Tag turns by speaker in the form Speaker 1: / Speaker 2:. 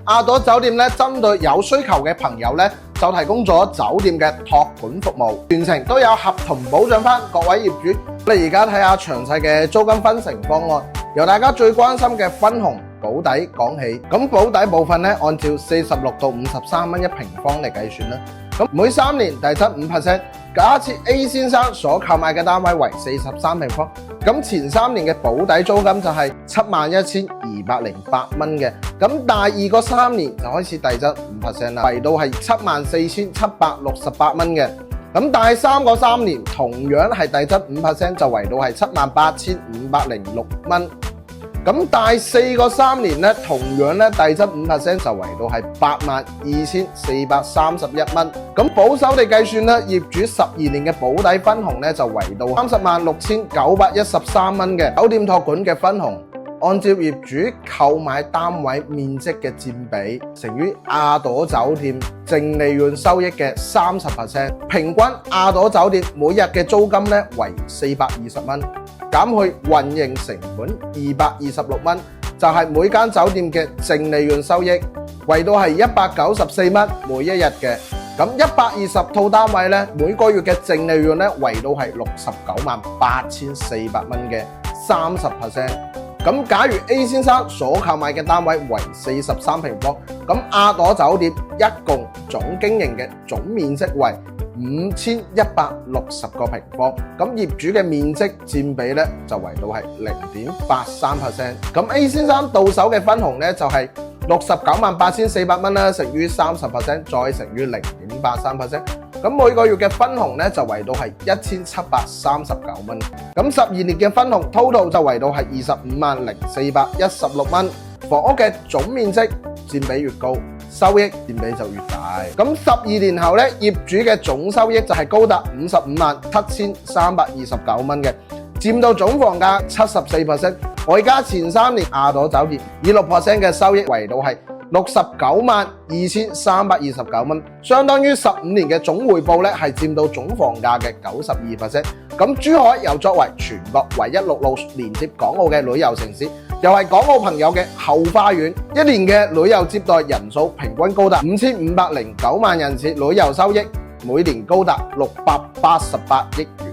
Speaker 1: 亞朵酒店咧針對有需求嘅朋友咧，就提供咗酒店嘅託管服務，全程都有合同保障翻各位業主。我哋而家睇下詳細嘅租金分成方案，由大家最關心嘅分紅保底講起。咁保底部分咧，按照46到53蚊一平方嚟計算啦。咁每3年遞增 5%。假設 A 先生所購買嘅單位為43平方，咁前3年嘅保底租金就係71,208蚊嘅。咁第二個3年就開始遞增 5% 啦，為到係74,768蚊嘅。咁第3個3年同樣係遞增 5%，就為到係78,506蚊。咁第4個3年咧，同樣咧遞增 5%，就為到係82,431蚊。咁保守地計算咧，業主12年嘅保底分紅咧就為到30,6,913蚊嘅。酒店託管嘅分紅，按照業主購買單位面積嘅佔比乘以亞朵酒店淨利潤收益嘅 30%， 平均亞朵酒店每日嘅租金咧為420蚊。減去運營成本226蚊，就係每間酒店嘅淨利潤收益，為到係194蚊每一日嘅。咁120套單位咧，每個月嘅淨利潤咧，為到係698400蚊嘅 30%。咁假如 A 先生所購買嘅單位為43平方，咁亞朵酒店一共總經營嘅總面積為5160個平方，咁業主嘅面積佔比咧就為到係 0.83%。咁 A 先生到手嘅分紅咧就係698400蚊啦，乘於 30%， 再乘於 0.83%。咁每個月嘅分紅咧就為到係1739蚊。咁12年嘅分紅 total 就為到係250,416蚊。房屋嘅總面積佔比越高，收益佔比就越大。咁12年後咧，業主嘅總收益就係高達557,329蚊嘅，佔到總房價 74%。外加前3年亞朵酒店以 6% 嘅收益為到係692329蚊，相當於15年嘅總回報咧係佔到總房價嘅 92%。咁珠海又作為全國唯一陸路連接港澳嘅旅遊城市，又係港澳朋友嘅後花園，一年嘅旅遊接待人數平均高達5509萬人次，旅遊收益每年高達688億元。